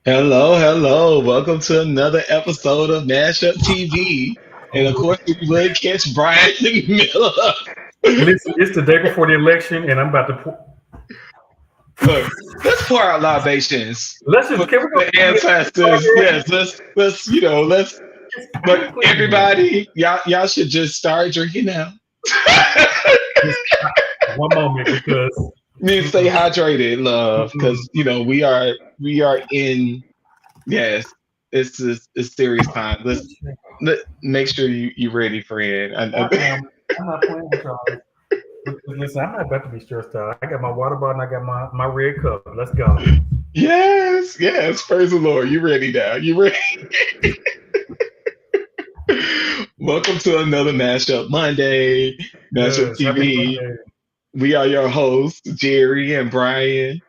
Hello, hello. Welcome to another episode of MashUp TV. And of Oh, course, we would catch Brian Miller. listen, it's the day before the election, and I'm about to. Look, let's pour out libations Let's for just can we go? the ancestors. Yes, let's look, Please, everybody, y'all should just start drinking now. just one moment because Need to stay mm-mm, hydrated, love, mm-mm. because we are in yes, it's serious time. Make sure you ready, friend. I am. I'm not playing with y'all. Listen, I'm not about to be stressed out. I got my water bottle and I got my red cup. Let's go. Yes, yes. Praise the Lord. You ready now? You ready? Welcome to another Mashup Monday, Mashup Yes, happy TV. Monday. We are your hosts, Jerry and Brian.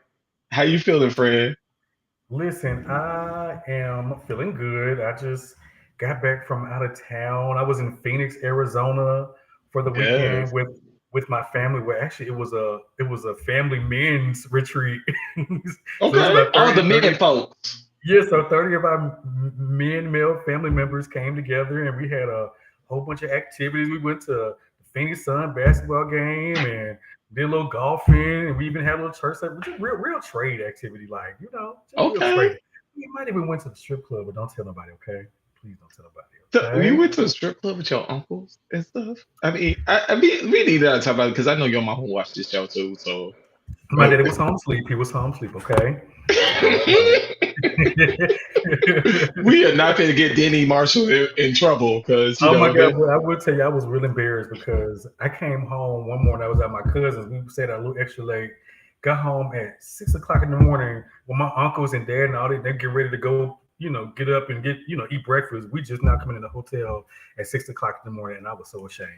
How you feeling, friend? Listen, I am feeling good. I just got back from out of town. I was in Phoenix, Arizona for the weekend Yes. with my family. Well, actually, it was a family men's retreat. So it was Okay. about All the 30. men folks. Yeah, so 30 of our men, male family members came together and we had a whole bunch of activities. We went to the Phoenix Sun basketball game and did a little golfing, and we even had a little church, just real trade activity, like, just real Okay. trade. We might even went to the strip club, but don't tell nobody, okay? Please don't tell So nobody, you okay? went to a strip club with your uncles and stuff. I mean, we need to talk about it because I know your mom will watch this show too. So, My uh, daddy was home asleep. He was home asleep, okay? Uh, we are not going to get Denny Marshall in trouble because Oh my God! Well, I will tell you, I was really embarrassed because I came home one morning. I was at my cousin's. We stayed out a little extra late. Got home at 6 o'clock in the morning with my uncles and dad and all that. They're getting ready to go, get up and eat breakfast. We just now coming in the hotel at 6 o'clock in the morning, and I was so ashamed.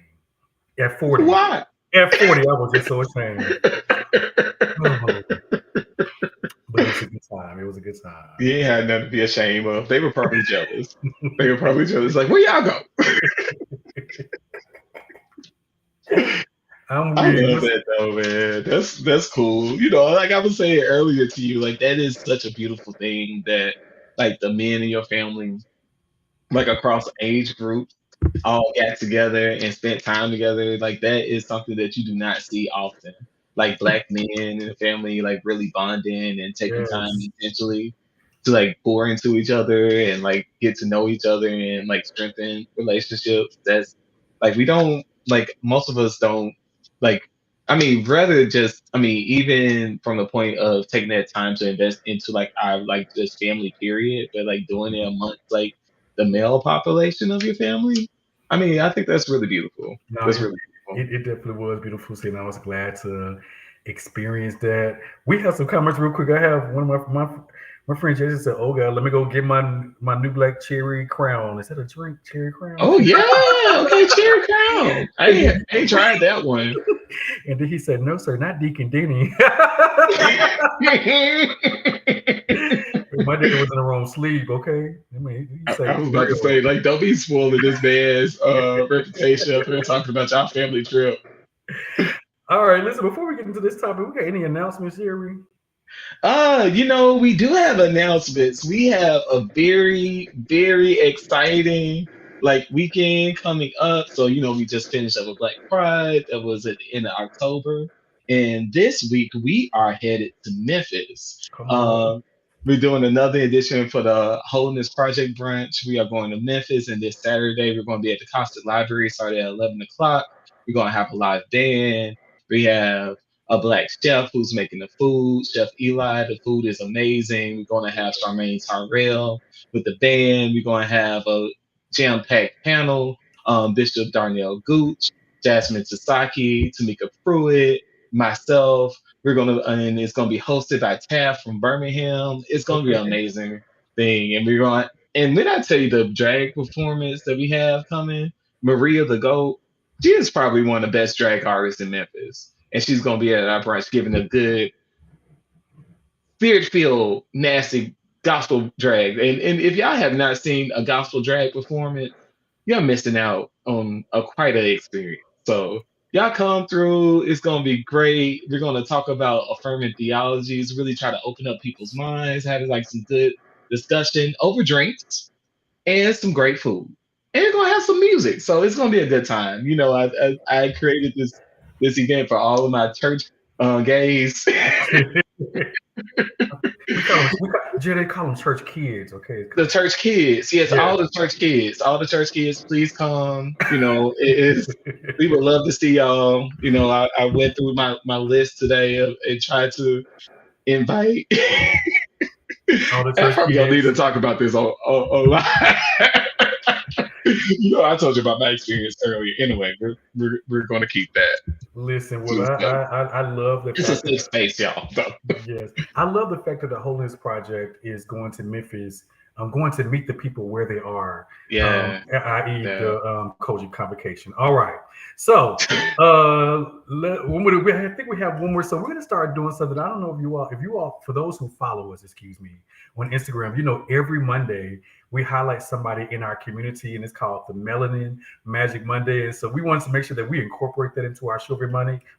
At 40, why? at 40, I was just so ashamed. Oh, but it was a good time. It was a good time. You ain't had nothing to be ashamed of. They were probably jealous. They were probably jealous. Like, where y'all go? I'm I weak. love that though, man. That's cool. You know, like I was saying earlier to you, like that is such a beautiful thing that like the men in your family, like across age groups, all got together and spent time together. Like that is something that you do not see often. Like black men in the family, like really bonding and taking time Yes. intentionally to like pour into each other and like get to know each other and like strengthen relationships. That's like we don't like most of us don't like I mean, rather just I mean, even from the point of taking that time to invest into like our like just family period, but like doing it amongst like the male population of your family. I mean, I think that's really beautiful. No, That's it, really beautiful. it, it definitely was beautiful seeing. I was glad to experience that. We have some comments real quick. I have one of my friend Jason said, "Oh God, let me go get my new black cherry crown. Is that a drink? Cherry crown?" Oh yeah, okay, Cherry Crown. and I ain't tried that one. then he said, "No, sir, not Deacon Denny." My daddy was in the wrong sleeve. Okay, I mean, he say I it was for about to real. say, like, don't be spoiling this man's reputation up here talking about y'all family trip. All right, listen. Before we get into this topic, we got any announcements, Jerry? We do have announcements. We have a very, very exciting like weekend coming up. So, we just finished up a Black Pride that was at the end of October. And this week we are headed to Memphis. Come on. Um, we're doing another edition for the Holiness Project brunch. We are going to Memphis, and this Saturday we're going to be at the Costed Library, starting at 11 o'clock. We're going to have a live band. We have a black chef who's making the food, Chef Eli. The food is amazing. We're going to have Charmaine Tyrell with the band. We're going to have a jam-packed panel. Bishop Darnell Gooch, Jasmine Sasaki, Tamika Pruitt, myself. And it's gonna be hosted by Taff from Birmingham. It's gonna be an Okay. amazing thing. And when I tell you the drag performance that we have coming, Maria the Goat, she is probably one of the best drag artists in Memphis. And she's gonna be at our brunch giving a good spirit filled nasty gospel drag. And if y'all have not seen a gospel drag performance, you're missing out on a quite an experience. So y'all come through. It's gonna be great. We're gonna talk about affirming theologies, really try to open up people's minds, having like some good discussion over drinks and some great food. And we're gonna have some music, so it's gonna be a good time. I created this event for all of my church gays. Jay, they call them church kids, okay? The church kids, yes, Yeah. all the church kids, please come. It is. We would love to see y'all. I went through my list today and tried to invite. All the I'm church probably gonna need to kids. talk about this online. I told you about my experience earlier. Anyway, we're gonna keep that. Listen, well, I love the It's a fact safe that space, y'all. So. yes, I love the fact that the Holiness Project is going to Memphis. I'm going to meet the people where they are, Yeah, i.e. yeah. the Koji Convocation. All right, so I think we have one more. So we're going to start doing something. I don't know if you all, for those who follow us, excuse me, on Instagram, every Monday we highlight somebody in our community, and it's called the Melanin Magic Monday. And so we wanted to make sure that we incorporate that into our Sugar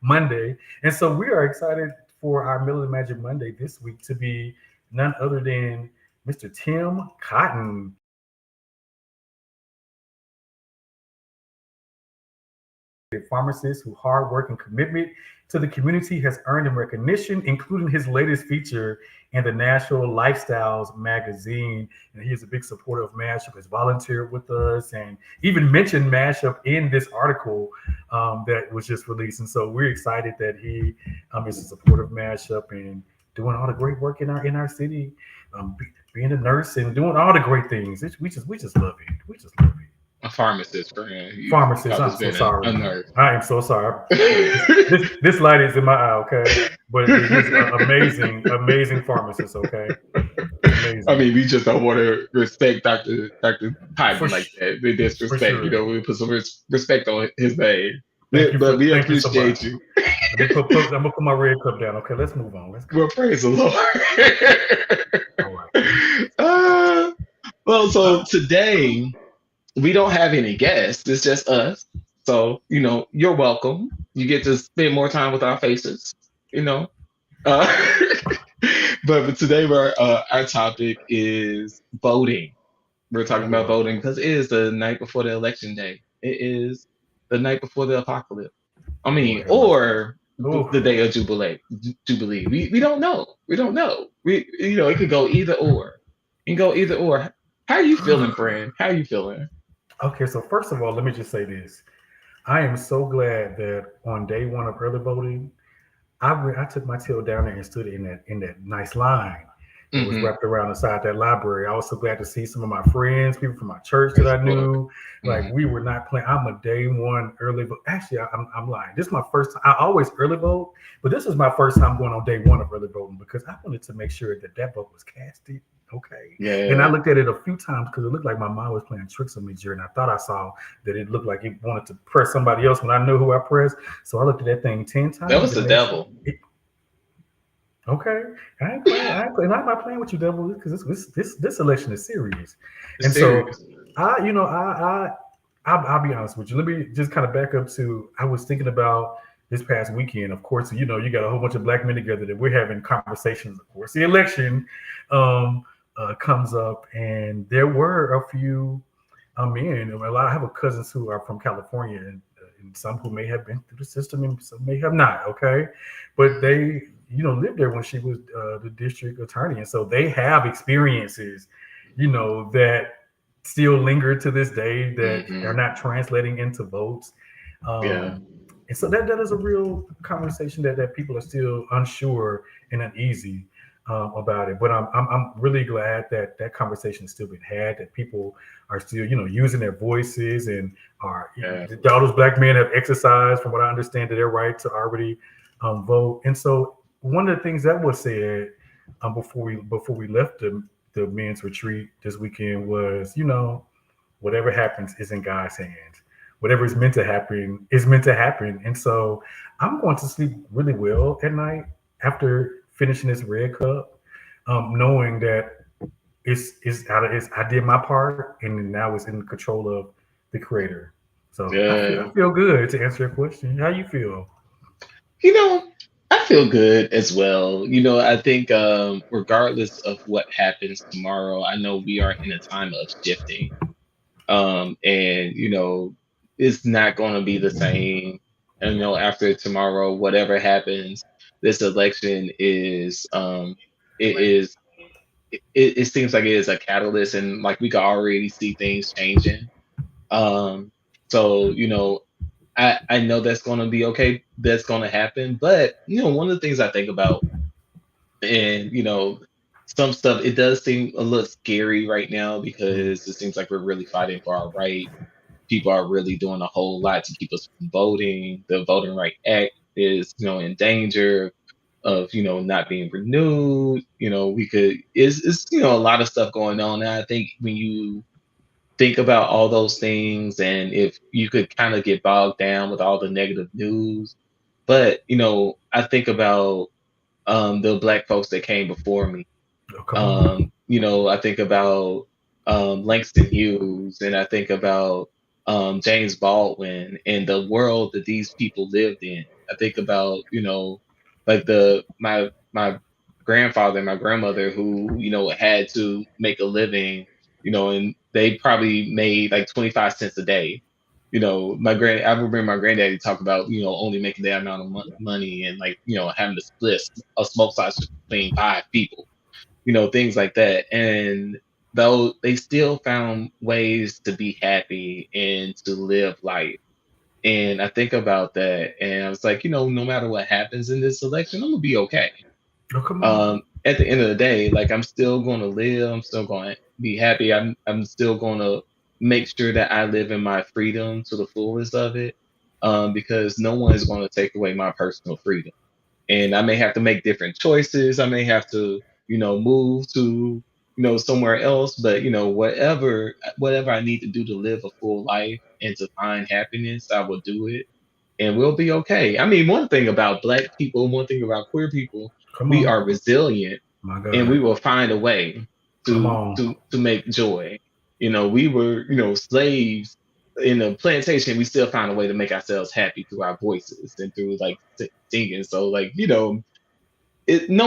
Monday. And so we are excited for our Melanin Magic Monday this week to be none other than Mr. Tim Cotton. Pharmacist whose hard work and commitment to the community has earned him recognition, including his latest feature in the National Lifestyles magazine. And he is a big supporter of MashUp, has volunteered with us, and even mentioned MashUp in this article that was just released. And so we're excited that he is a supporter of MashUp and doing all the great work in our city, being a nurse and doing all the great things. We just love it. We just love it. A pharmacist, friend. Pharmacist, I'm so sorry. I am so sorry. This light is in my eye, okay? But it's amazing pharmacist, okay? Amazing. I mean, we just don't want to respect Dr. Cotton like that. We disrespect, sure. We put some respect on his name. Thank we appreciate you. I'm gonna put my red cup down. Okay, let's move on. Let's go. Well, praise the Lord. All right. Well, so today we don't have any guests. It's just us. So, you're welcome. You get to spend more time with our faces, but today our topic is voting. We're talking about voting because it is the night before the election day. It is the night before the apocalypse. I mean, or the day of Jubilee. We don't know. We don't know. It could go either or. It can go either or. How are you feeling, friend? How are you feeling? Okay, so first of all, let me just say this. I am so glad that on day one of early voting, I took my tail down there and stood in that nice line that was wrapped around inside that library. I was so glad to see some of my friends, people from my church that I knew. Like we were not playing. I'm a day one early vote. Actually, I'm lying. This is my first time. I always early vote, but this is my first time going on day one of early voting because I wanted to make sure that vote was casted. Okay. Yeah. And I looked at it a few times because it looked like my mom was playing tricks on me, Jerry. And I thought I saw that it looked like it wanted to press somebody else when I knew who I pressed. So I looked at that thing 10 times. That was the devil. Okay. I ain't playing. I'm not playing with you, devil, because this election is serious. It's serious. So I'll be honest with you. Let me just kind of back up to I was thinking about this past weekend. Of course, you got a whole bunch of black men together that we're having conversations. Of course, the election comes up, and there were a few men. I have cousins who are from California, and some who may have been through the system, and some may have not. Okay, but they lived there when she was the district attorney, and so they have experiences, that still linger to this day that are not translating into votes. And so that is a real conversation that people are still unsure and uneasy about it. But I'm really glad that conversation has still been had, that people are still, using their voices and are, all those black men have exercised, from what I understand, their right to already vote. And so one of the things that was said before we left the men's retreat this weekend was, whatever happens is in God's hands. Whatever is meant to happen is meant to happen. And so I'm going to sleep really well at night after finishing this red cup, knowing that I did my part, and now it's in control of the Creator. So I feel good, to answer your question. How you feel? I I feel good as well. I think regardless of what happens tomorrow, I know we are in a time of shifting. And it's not going to be the same. And after tomorrow, whatever happens, this election is it is it seems like it is a catalyst, and like we can already see things changing. Um, so I know that's going to be okay. That's going to happen. But one of the things I think about, and some stuff, it does seem a little scary right now because it seems like we're really fighting for our right. People are really doing a whole lot to keep us from voting. The Voting Right Act is, in danger of, not being renewed. We could it's a lot of stuff going on. And I think when you think about all those things, and if you could kind of get bogged down with all the negative news, but I think about the black folks that came before me. Oh, come on. I think about Langston Hughes, and I think about James Baldwin and the world that these people lived in. I think about, like my grandfather and my grandmother who, had to make a living, and they probably made like 25 cents a day. I remember my granddaddy talk about, only making that amount of money, and like, having to split a smoke size between 5 people, things like that. And though they still found ways to be happy and to live life. And I think about that, and I was like, no matter what happens in this election, I'm gonna be okay. Oh, come on. At the end of the day, like I'm still gonna live, I'm still gonna be happy. I'm still gonna make sure that I live in my freedom to the fullest of it. Because no one is gonna take away my personal freedom, and I may have to make different choices. I may have to, move to, somewhere else, but whatever I need to do to live a full life and to find happiness, I will do it, and we'll be okay. I mean, one thing about black people, one thing about queer people, Come we on. are resilient, My and God. we will find a way Come to on. make joy. We were, slaves in a plantation. We still found a way to make ourselves happy through our voices and through like singing. So like, no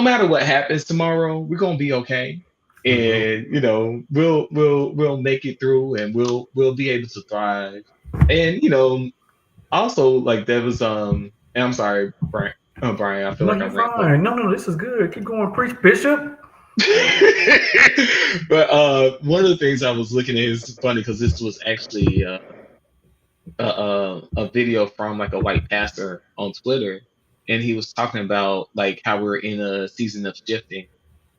matter what happens tomorrow, we're gonna be okay, Mhm. and we'll make it through, and we'll be able to thrive. And also like there was and I'm sorry, Brian, I feel No, like I you're rambled. fine. No, no, this is good. Keep going, preach, Bishop. But one of the things I was looking at is funny because this was actually a video from like a white pastor on Twitter, and he was talking about like how we're in a season of shifting,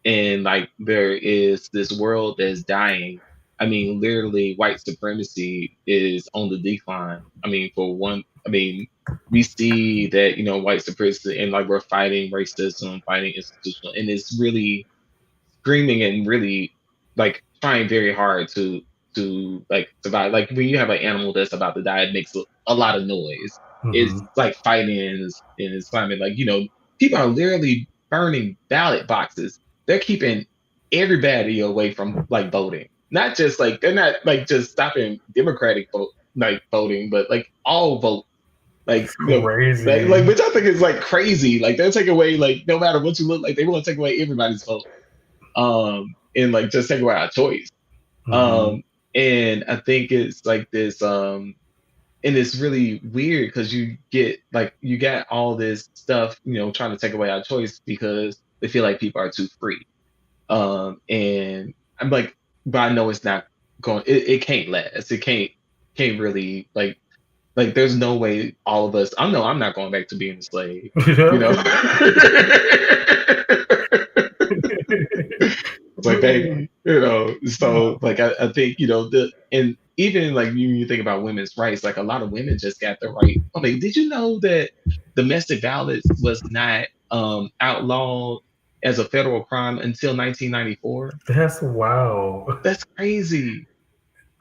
and like there is this world that's dying. I mean, literally, white supremacy is on the decline. I mean, for one, I mean, we see that white supremacy, and like we're fighting racism, fighting institutional, and it's really screaming and really like trying very hard to like survive. Like when you have an animal that's about to die, it makes a lot of noise. It's Hmm. like fighting in its climate. Like people are literally burning ballot boxes. They're keeping everybody away from like voting. Not just like they're not like just stopping Democratic vote like voting, but like all vote. Like It's crazy. like which I think is like crazy. Like they're taking away like no matter what you look like, they want to take away everybody's vote, and like just take away our choice. Hmm. Um, and I think it's like this, and it's really weird because you got all this stuff, trying to take away our choice because they feel like people are too free. And I'm like, but I know it's not going. It can't last. It can't really like. There's no way all of us. I know I'm not going back to being a slave. You know. Okay. Like baby, so like I think and even like you think about women's rights, like a lot of women just got the right. I mean, did you know that domestic violence was not outlawed as a federal crime until 1994? That's wow. That's crazy.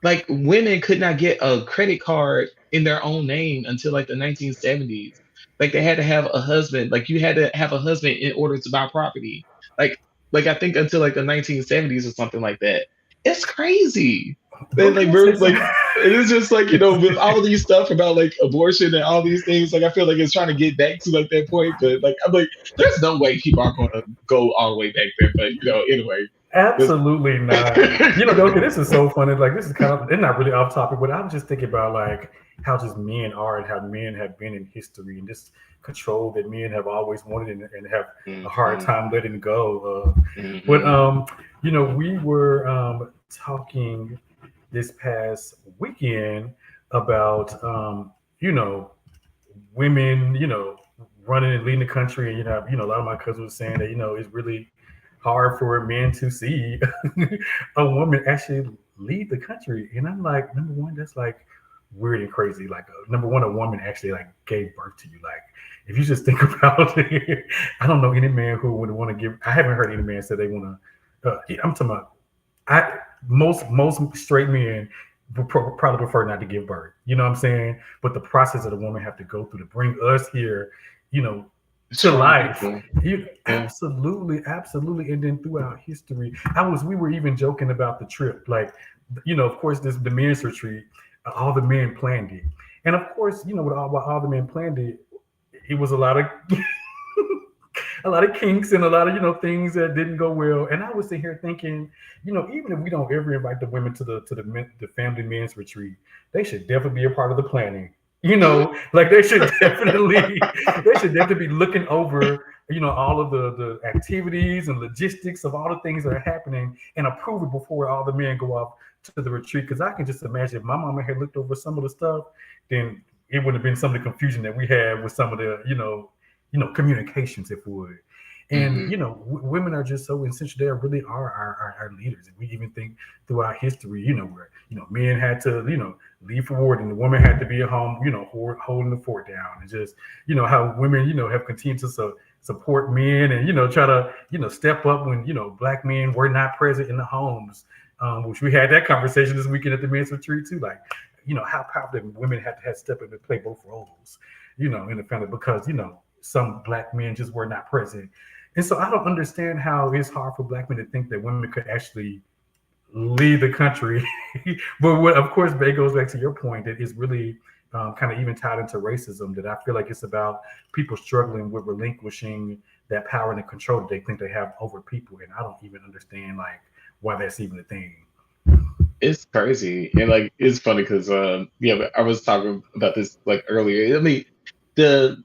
Like women could not get a credit card in their own name until like the 1970s. Like they had to have a husband. Like you had to have a husband in order to buy property. Like like I think until like the 1970s or something like that. It's crazy. And Okay, like say we're so. like it is just like, with all these stuff about like abortion and all these things, like I feel like it's trying to get back to like that point, but like I'm like, there's no way people are gonna go all the way back there. But anyway. This, Absolutely not. Okay, this is so funny. Like, this is kind of, it's not really off topic, but I was just thinking about like how just men are and how men have been in history and this control that men have always wanted and have a hard Mhm, time letting go of. But mhm. we were talking this past weekend about you know, women, running and leading the country, and a lot of my cousins were saying that it's really hard for men to see a woman actually lead the country, and I'm like, number one, that's like weird and crazy. Like, number one, a woman actually like gave birth to you. Like, if you just think about it, I don't know any man who would want to give. I haven't heard any man say they want to. I'm talking about I most straight men would probably prefer not to give birth. You know what I'm saying? But the process that a woman have to go through to bring us here, you know, to Strong life. people. Yeah. Absolutely, absolutely. And then throughout history, we were even joking about the trip. Like, of course, the men's retreat, all the men planned it, and of course, with all the men planned it, it was a lot of kinks and a lot of things that didn't go well. And I was sitting here thinking, even if we don't ever invite the women the family men's retreat, they should definitely be a part of the planning. Like they should definitely be looking over all of the activities and logistics of all the things that are happening and approve it before all the men go off to the retreat. Because I can just imagine if my mama had looked over some of the stuff, then it would have been some of the confusion that we had with some of the communications, if we would. And Hmm. women are just so essential. They really are our leaders. And we even think throughout history, where men had to leave for war, and the woman had to be at home, holding the fort down, and just how women have continued to support men and try to step up when black men were not present in the homes. Which we had that conversation this weekend at the men's retreat too. Like, how powerful that women had to step up and play both roles, in the family, because some black men just were not present. And so I don't understand how it's hard for black men to think that women could actually lead the country. But of course, it goes back to your point that it's really kind of even tied into racism. That I feel like it's about people struggling with relinquishing that power and the control that they think they have over people, and I don't even understand like why that's even a thing. It's crazy. And like it's funny because yeah, but I was talking about this like earlier. I mean, the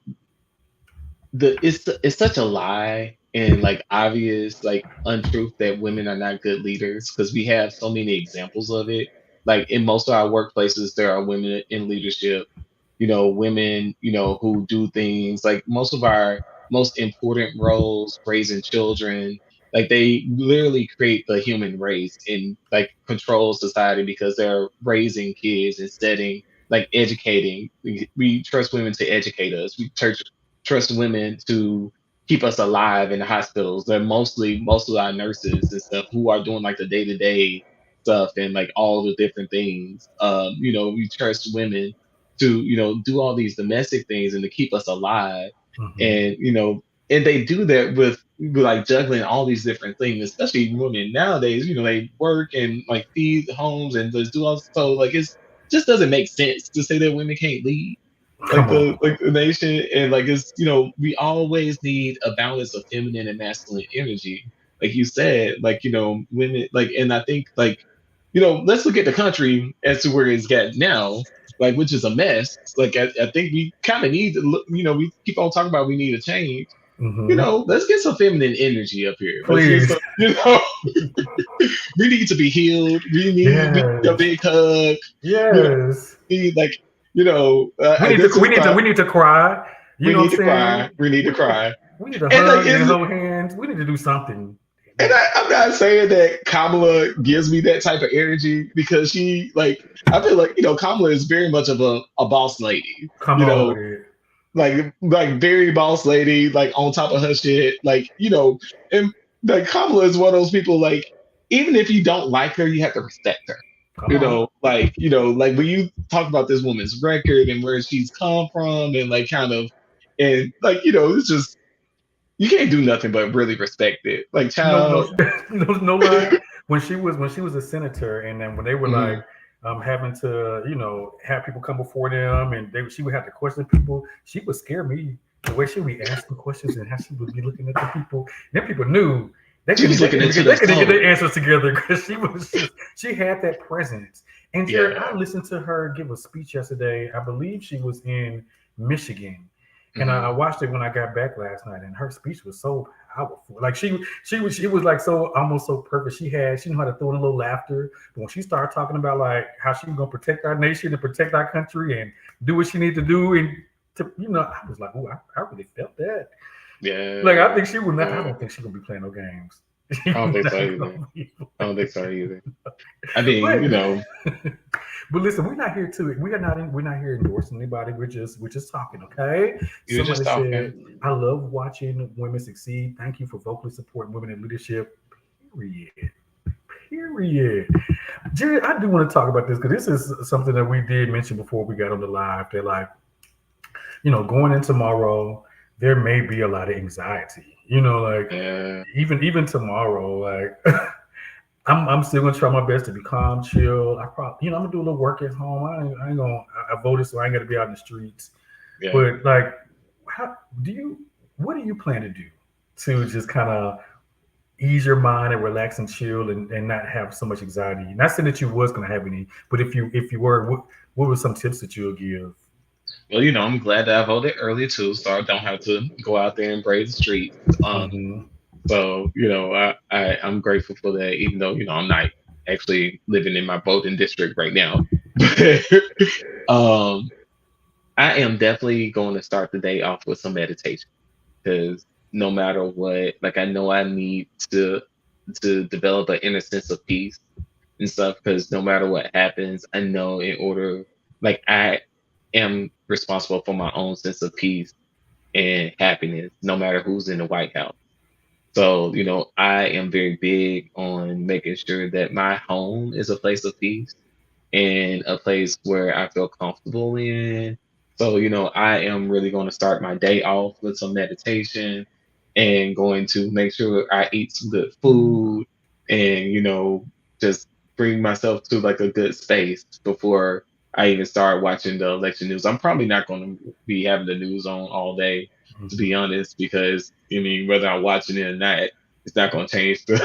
it's such a lie and like obvious like untruth that women are not good leaders because we have so many examples of it. Like in most of our workplaces, there are women in leadership. Women, who do things like most of our most important roles, raising children. Like they literally create the human race and like control society because they're raising kids and setting like educating. We trust women to educate us. We trust women to keep us alive in the hospitals. They're mostly most of our nurses and stuff who are doing like the day to day stuff and like all the different things. We trust women to do all these domestic things and to keep us alive, Mm-hmm. and and they do that with like juggling all these different things, especially women nowadays. They work and like feed homes and just do all, so like it's just doesn't make sense to say that women can't lead Come on. like the nation. And like it's we always need a balance of feminine and masculine energy, like you said, like women, like, and I think like let's look at the country as to where it's at now, like, which is a mess. Like I think we kind of need to look, we keep on talking about we need a change. Mm-hmm. Let's get some feminine energy up here. Let's get Please. some, we need to be healed. We need a Yes. big hug. You know, Yes. we need like, We need this to we is need to my, we need to cry. You we know need what I'm to cry. saying? We need to We need cry. we need to And like hug and it's hold hands. We need to do something. and That I'm not saying that Kamala gives me that type of energy because she like I feel like Kamala is very much of a boss lady. come You on with know, it. like very boss lady, like on top of her shit. Like and like Kamala is one of those people. Like even if you don't like her, you have to respect her. Come on. Like when you talk about this woman's record and where she's come from and like kind of and like it's just you can't do nothing but really respect it. Like No, no, child. no lie. when she was a senator, and then when they were like having to have people come before them, and she would have to question people. She would scare me the way she would be asking questions and how she would be looking at the people. Then people knew they She couldn't was they looking couldn't into get, they their couldn't get soul. their answers together because she had that presence. And Jared, I Yeah. listened to her give a speech yesterday. I believe she was in Michigan, and I hmm watched it when I got back last night. And her speech was so powerful. Like she was like so almost so perfect. She knew how to throw in a little laughter. But when she started talking about like how she was gonna protect our nation and protect our country and do what she needed to do, and I was like, oh, I really felt that. Like I Yeah. think she would not. I Uh, don't think she's gonna be playing no games. I She's don't think so not either. gonna be I don't playing. think so either. I mean, But you know, but listen, we're not here to we're not here endorsing anybody. We're just talking, okay? you were just Somebody talking. said, I love watching women succeed. Thank you for vocally supporting women in leadership. Period. Period. Jared, I do want to talk about this because this is something that we did mention before we got on the live. That like, going in tomorrow, there may be a lot of anxiety. Like Yeah. even tomorrow, like I'm still gonna try my best to be calm, chill. I probably, I'm gonna do a little work at home. I ain't gonna. I voted, so I ain't gonna be out in the streets. Yeah. But like, how do you? What do you plan to do to just kind of ease your mind and relax and chill and not have so much anxiety? Not saying that you was gonna have any, but if you were, what were some tips that you would give? Well, I'm glad that I voted early too, so I don't have to go out there and brave the streets. Hmm. So I'm grateful for that, even though I'm not actually living in my voting district right now. um, I am definitely going to start the day off with some meditation because no matter what, like I know I need to develop an inner sense of peace and stuff because no matter what happens, I know in order, like I am responsible for my own sense of peace and happiness, no matter who's in the White House. So, I am very big on making sure that my home is a place of peace and a place where I feel comfortable in. So, I am really going to start my day off with some meditation and going to make sure I eat some good food and, just bring myself to like a good space before I even start watching the election news. I'm probably not going to be having the news on all day, to be honest, because I mean, whether I'm watching it or not, it's not going to change the,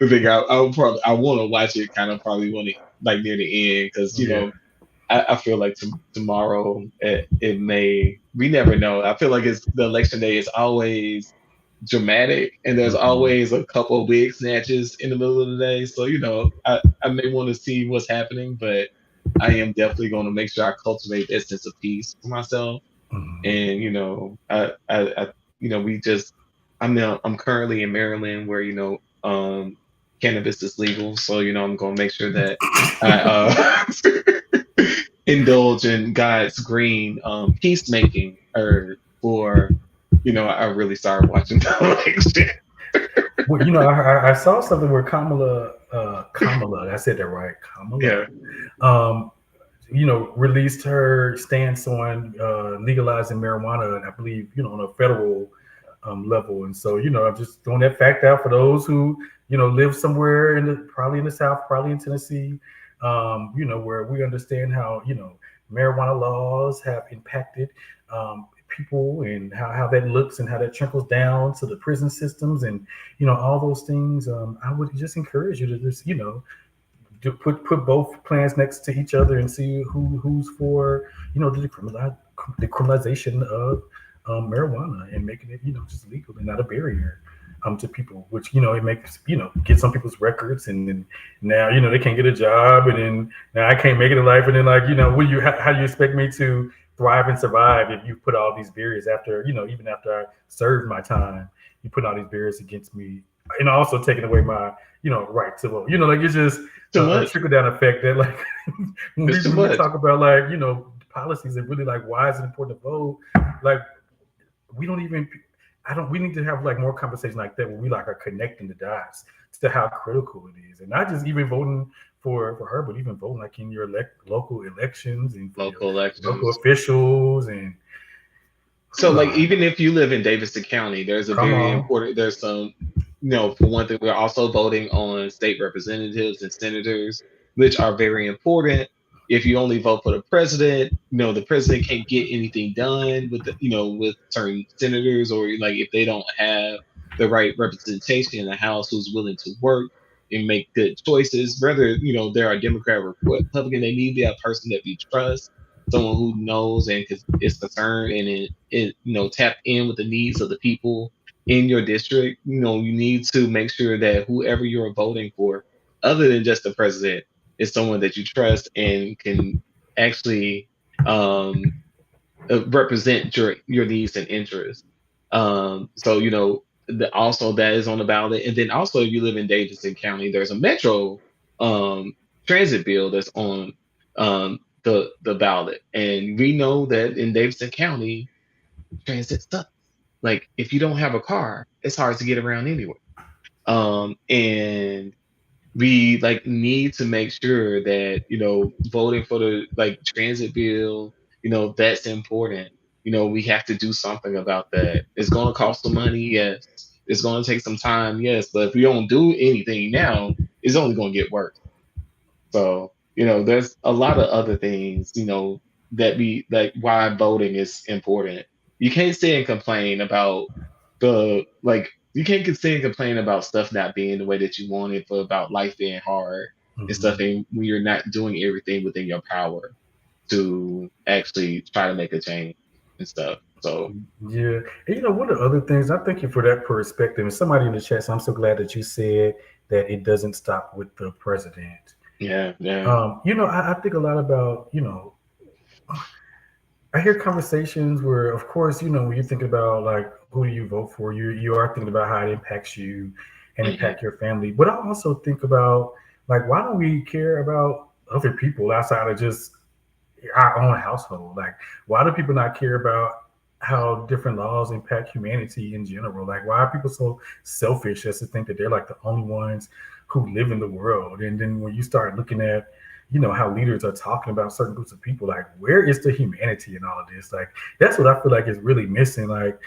the thing. I want to watch it kind of probably want to like near the end because Yeah. I feel like tomorrow it may we never know. I feel like it's the election day is always dramatic and there's Hmm. always a couple of wig snatches in the middle of the day. So I may want to see what's happening, but I am definitely going to make sure I cultivate that sense of peace for myself. Hmm. And we just I'm currently in Maryland where cannabis is legal, so I'm gonna make sure that I indulge in God's green peacemaking herb for I really started watching the election. Well, I saw something where Kamala, I said that right, Kamala, Yeah. um, released her stance on legalizing marijuana, and I believe, on a federal level. And so, I'm just throwing that fact out for those who, live somewhere probably in the South, probably in Tennessee, where we understand how, marijuana laws have impacted people and how that looks and how that trickles down to the prison systems and, all those things. I would just encourage you to just, put both plans next to each other and see who's for the decriminalization of marijuana and making it just legal and not a barrier to people, which it makes get some people's records, and then now they can't get a job, and then now I can't make it in life, and then like will you how do you expect me to thrive and survive if you put all these barriers after even after I served my time, you put all these barriers against me, and also taking away my right to vote. Like it's just Too a much. trickle down effect that like when we It's too when we much. talk about like policies and really like why is it important to vote, like we don't even I don't we need to have like more conversation like that where we like are connecting the dots to how critical it is, and not just even voting for her, but even voting like in your local elections and for your Local local elections. officials and So like even if you live in Davidson County, there's a come very on. important there's some for one thing, we're also voting on state representatives and senators, which are very important. If you only vote for the president, the president can't get anything done with with certain senators, or like if they don't have the right representation in the House who's willing to work and make good choices. Whether they're a Democrat or Republican, they need to be a person that we trust, someone who knows and is concerned and tap in with the needs of the people in your district. You need to make sure that whoever you're voting for, other than just the president, is someone that you trust and can actually um, represent your needs and interests. So also that is on the ballot, and then also if you live in Davidson County, there's a metro um, transit bill that's on the ballot, and we know that in Davidson County, transit sucks. Like if you don't have a car, it's hard to get around anyway. And we like need to make sure that voting for the like transit bill, that's important. We have to do something about that. It's going to cost some money, yes. It's going to take some time, yes. But if we don't do anything now, it's only going to get worse. So, there's a lot of other things, that we like why voting is important. You can't sit and complain about you can't sit and complain about stuff not being the way that you want it, for about life being hard and stuff, Mhm. and when you're not doing everything within your power to actually try to make a change and stuff. So Yeah. And one of the other things, I thank you for that perspective. And somebody in the chat, so I'm so glad that you said that it doesn't stop with the president. yeah, yeah. I think a lot about, I hear conversations where, of course, when you think about like who do you vote for, you are thinking about how it impacts you and Hmm. impact your family. But I also think about like why don't we care about other people outside of just our own household? Like, why do people not care about how different laws impact humanity in general? Like, why are people so selfish as to think that they're like the only ones who live in the world? And then when you start looking at, how leaders are talking about certain groups of people, like, where is the humanity in all of this? Like, that's what I feel like is really missing. Like,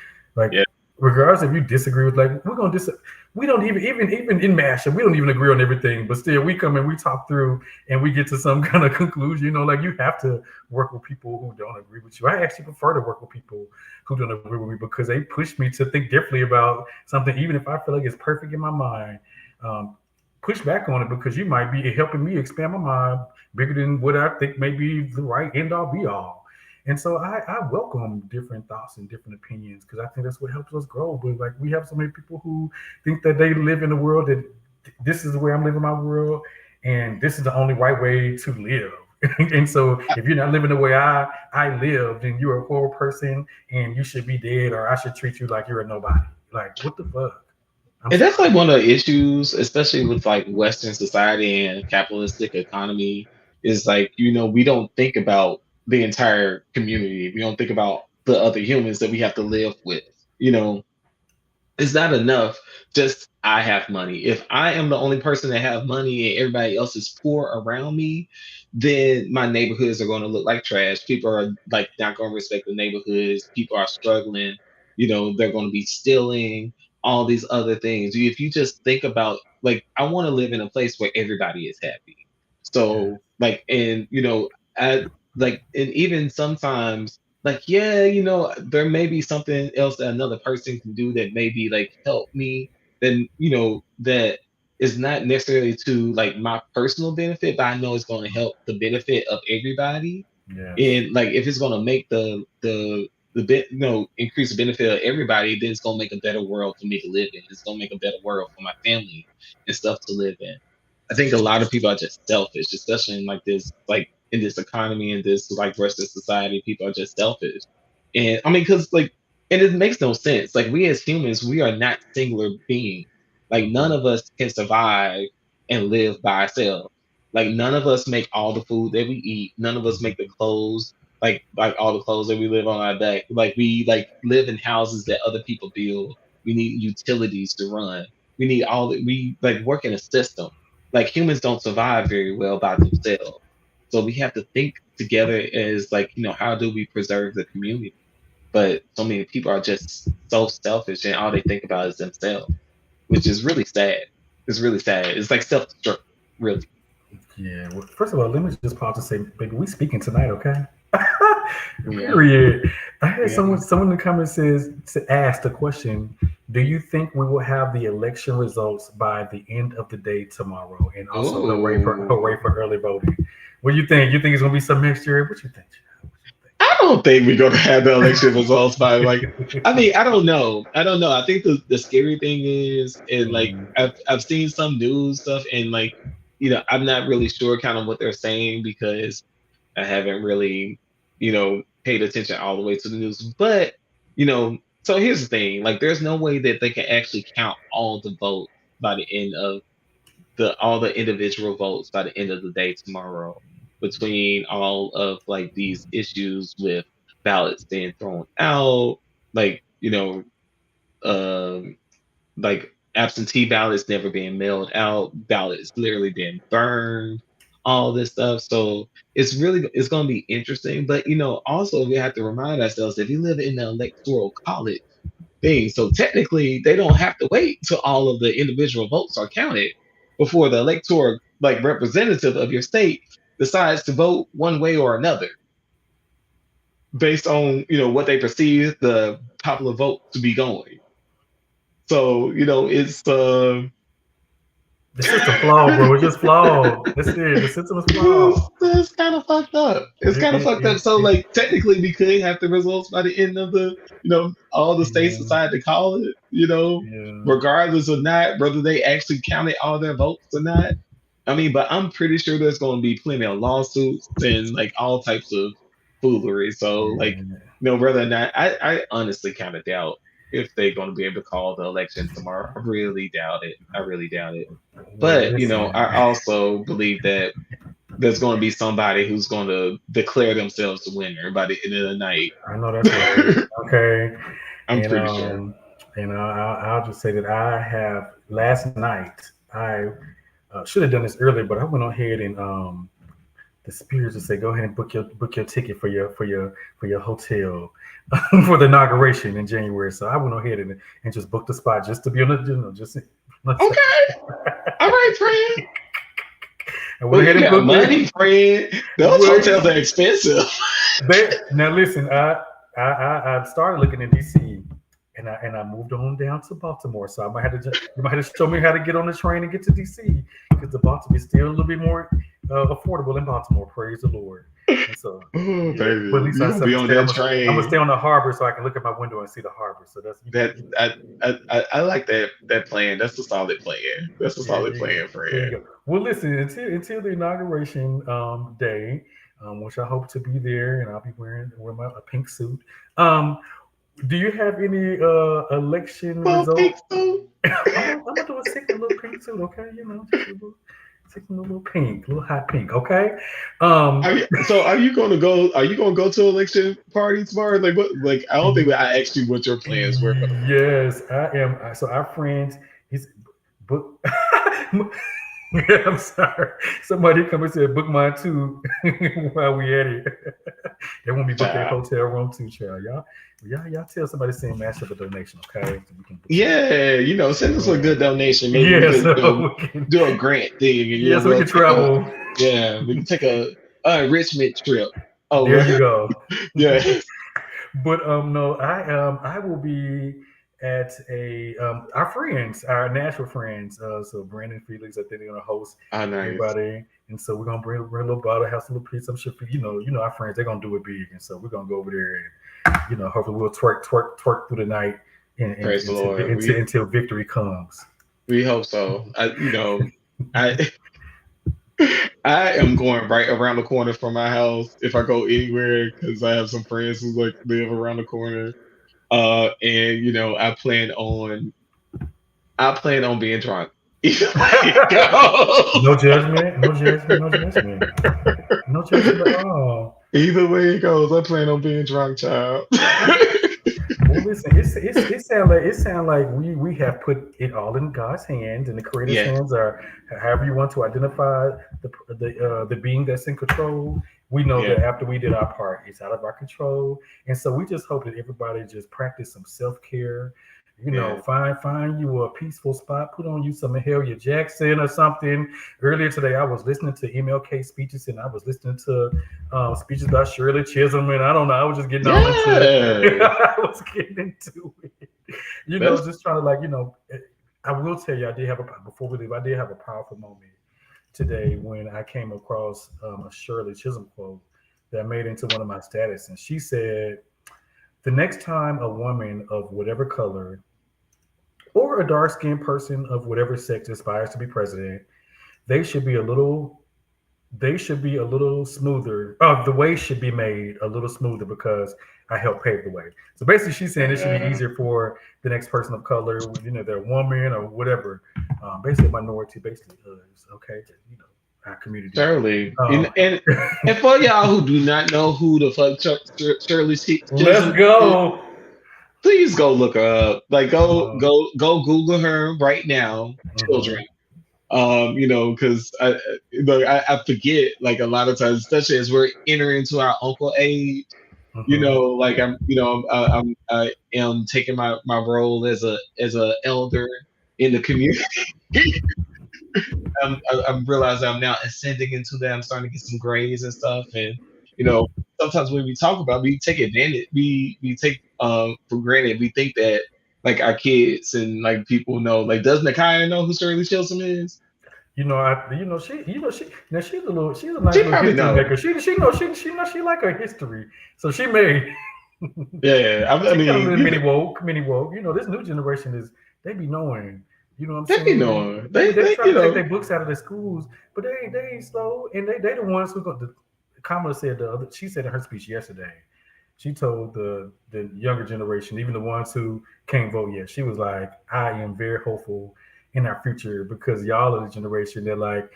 Yeah. regardless if you disagree with, like, we don't even in MashUp, we don't even agree on everything, but still we come and we talk through and we get to some kind of conclusion. Like you have to work with people who don't agree with you. I actually prefer to work with people who don't agree with me because they push me to think differently about something, even if I feel like it's perfect in my mind. Um, Push back on it because you might be helping me expand my mind bigger than what I think may be the right end all be all. And so I welcome different thoughts and different opinions because I think that's what helps us grow. But like we have so many people who think that they live in a world that this is the way I'm living my world, and this is the only right way to live. And so if you're not living the way I live, then you're a horrible person and you should be dead, or I should treat you like you're a nobody. Like what the fuck? I'm And that's sorry. like one of the issues, especially with like Western society and capitalistic economy, is like, we don't think about the entire community. We don't think about the other humans that we have to live with. You know, it's not enough just I have money. If I am the only person that have money and everybody else is poor around me, then my neighborhoods are going to look like trash. People are like not going to respect the neighborhoods. People are struggling. They're going to be stealing, all these other things. If you just think about, like, I want to live in a place where everybody is happy. Yeah. So like, and I like, and even sometimes, like, yeah, there may be something else that another person can do that maybe like help me, then that is not necessarily to like my personal benefit, but I know it's going to help the benefit of everybody. Yes. And like if it's going to make the bit increase the benefit of everybody, then it's going to make a better world for me to live in. It's going to make a better world for my family and stuff to live in. I think a lot of people are just selfish, especially in like this, like in this economy, in this like Western society. People are just selfish, and I mean, because like, and it makes no sense. Like we as humans, we are not singular beings. Like none Mhm. of us can survive and live by ourselves. Like none of us make all the food that we eat. None of us make the Mhm. clothes, like all the clothes that we live on our back. Like we like live in houses that other people build. We need utilities to run. We need all that. We like work in a system. Like humans don't survive very well by themselves. So we have to think together as like, how do we preserve the community? But so many people are just so selfish and all they think about is themselves. which is really sad. It's really sad. It's like self-destruct, really. Yeah. Well, first of all, let me just pause and say, baby, we speaking tonight, okay? Yeah, Period. I had yeah. someone in the comments says to ask the question: do you think we will have the election results by the end of the day tomorrow? And also, hooray Oh, for early voting. What do you think? You think it's gonna be some next year? What you think? Chad? I don't think we're gonna have the election results by like. I mean, I don't know. I don't know. I think the scary thing is, and like Mm, I've seen some news stuff, and like I'm not really sure kind of what they're saying because I haven't really paid attention all the way to the news. But so here's the thing: like, there's no way that they can actually count all the votes by the end of the all the individual votes by the end of the day tomorrow between all of like these issues with ballots being thrown out, like um, like absentee ballots never being mailed out, ballots literally being burned, all this stuff. So it's going to be interesting. But also we have to remind ourselves if you live in the electoral college thing. So technically, they don't have to wait till all of the individual votes are counted before the electoral, like representative of your state, decides to vote one way or another based on what they perceive the popular vote to be going. So it's the system flawed, bro. It's just flawed. That's it. The system is flawed. it's kind of fucked up. It's It, kind of it, fucked up. it, So it, like technically we could have the results by the end of the all the states yeah, decide to call it, yeah, regardless of not whether they actually counted all their votes or not. I mean, but I'm pretty sure there's going to be plenty of lawsuits and like all types of foolery. So like, yeah. whether or not I honestly kind of doubt if they're going to be able to call the election tomorrow. I really doubt it. I really doubt it. Well, But listen. I also believe that there's going to be somebody who's going to declare themselves the winner by the end of the night. I know that's right. Okay, I'm and pretty sure. I'll just say that I have last night. I should have done this earlier, but I went ahead and the spirits would say, go ahead and book your ticket for your hotel for the inauguration in January. So I went ahead and just booked the spot just to be on the just. Okay. All right, friend. I went Well, ahead you and got booked money, it. friend. Those hotels are expensive. Now listen, I started looking in DC, and I moved on down to Baltimore. So I might have to you might have to show me how to get on the train and get to DC because the Baltimore is still a little bit more affordable in Baltimore. Praise the Lord. And so Oh, yeah, but at baby, least you I gonna said be on that I'm gonna stay train. on the harbor so I can look at my window and see the harbor. So that's That I like that plan. That's a solid plan. That's a yeah, solid plan, there you friend. go. Well, listen, until the inauguration day, which I hope to be there, and I'll be wearing my a pink suit. Um, do you have any election Well, result? pink suit. I'm gonna do a sick little pink suit, okay? Just a little, sick little pink, little hot pink, okay? Um, So are you gonna go? Are you gonna go to election party tomorrow? Like what? Like I don't think I asked you what your plans were for tomorrow. yes, I am. So our friends, he's book. I'm sorry. Somebody come and said book mine too while we at it. They want me to book their Child. hotel room too, child. Y'all tell somebody to send MashUp a donation, okay? So we can book some. Yeah, send us a good donation. Maybe we Yeah, could so we can. do a grant thing, and Yeah, so we we'll can take a travel. yeah, we can take a enrichment trip. There Oh, you go. yeah. But no, I will be at a our friends, our natural friends. So Brandon Felix, I think they're gonna host Oh, nice. everybody, and so we're gonna bring a little bottle, have some little pizza. I'm sure our friends they're gonna do it big, and so we're gonna go over there and hopefully we'll twerk through the night and Praise the Lord. until victory comes. We hope so. I I am going right around the corner from my house if I go anywhere because I have some friends who like live around the corner. And I plan on being drunk. Either way it No goes. judgment, no judgment, no judgment, no judgment at all. Either way it goes, I plan on being drunk, child. Well, listen, it sound like we have put it all in God's hands and the Creator's Yeah, hands, or however you want to identify the being that's in control. We know yeah. that after we did our part, it's out of our control, and so we just hope that everybody just practice some self care, Yeah. Find you a peaceful spot. Put on you some Mahalia Jackson or something. Earlier today, I was listening to MLK speeches, and I was listening to speeches by Shirley Chisholm, and I don't know. I was just getting all into. Yeah. I was getting into it. That's Just trying to like. I will tell you, I did have a before we leave. I did have a powerful moment today when I came across a Shirley Chisholm quote that made into one of my status, and she said, "The next time a woman of whatever color or a dark skinned person of whatever sex aspires to be president, they should be a little smoother. The way should be made a little smoother because I helped pave the way." So basically, she's saying it should be easier for the next person of color, they're a woman or whatever, basically a minority, basically us, okay, our community. Shirley. Um, And for y'all who do not know who the fuck Shirley let's Chisholm is, go. please go look her up. Like Um, go Google her right now, children. mhm, Because I forget like a lot of times, especially as we're entering into our uncle age. mhm. Like I am taking my role as a elder in the community. I'm realizing I'm now ascending into that. I'm starting to get some grades and stuff, and you know, sometimes when we talk about, we take advantage, we take for granted. We think that like our kids and like people know. Like, does Nakaya know who Shirley Chisholm is? she's a nice She little probably history know. maker. She like her history, so she may. Yeah, I She got a mean, little mini woke. This new generation is they be knowing. You know what I'm they be saying? knowing. They They try to take their books out of their schools, but they ain't slow, and they the ones who go. Kamala said the other. She said in her speech yesterday. She told the younger generation, even the ones who can't vote yet, she was like, "I am very hopeful in our future because y'all are the generation that like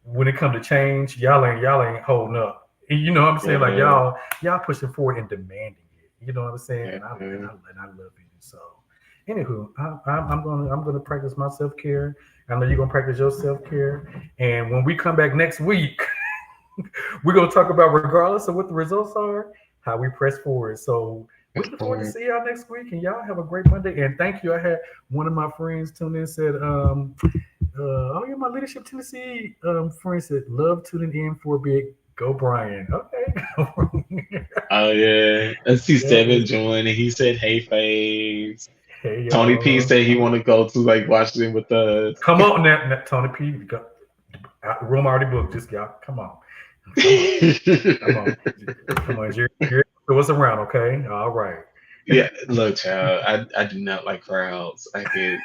when it come to change, y'all ain't holding up. You know what I'm saying? Like yeah, y'all pushing forward and demanding it. You know what I'm saying? yeah, And I love it. So, anywho, I'm gonna practice my self care. I know you're gonna practice your self care. And when we come back next week, we're gonna talk about regardless of what the results are, how we press forward. So. We that's look forward to fine. see y'all next week, and y'all have a great Monday. And thank you. I had one of my friends tune in and said, oh yeah, my Leadership Tennessee friend said, love tuning in for a big go Brian. Okay. Oh yeah, I see Yeah, Seven join, and he said, "Hey, Faves." hey Tony P y'all. said he want to go to like Washington with us. Come on now, Tony P. Room already booked. Just y'all, come on. Come on. Come on. Come on, Jerry. Throw us around, okay? All right. Yeah, look, child, I do not like crowds. I get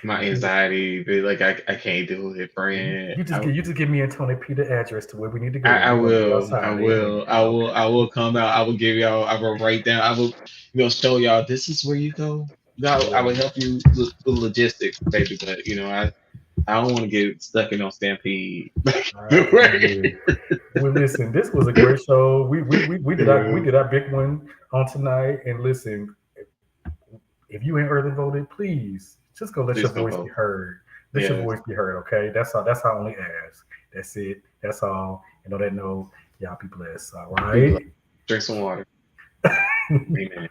my anxiety, but like I can't do it, friend. You just give me and Tony P the address to where we need to go, and I we're gonna be will, outside there with it. Okay. I will come out. I will give y'all. I will write down. I will, show y'all. This is where you go. I Yeah. will help you with the logistics, baby. But I don't want to get stuck in on Stampede. All right. Yeah. Well, listen, this was a great show. We Yeah, did our big one on tonight. And listen, if you ain't early voted, please just go let please your go voice be vote. heard. Let your Yes, voice be heard. Okay, that's all. That's our only ask. That's it. That's all. And on that note, y'all be blessed. All be right. blessed. Drink some water. Amen.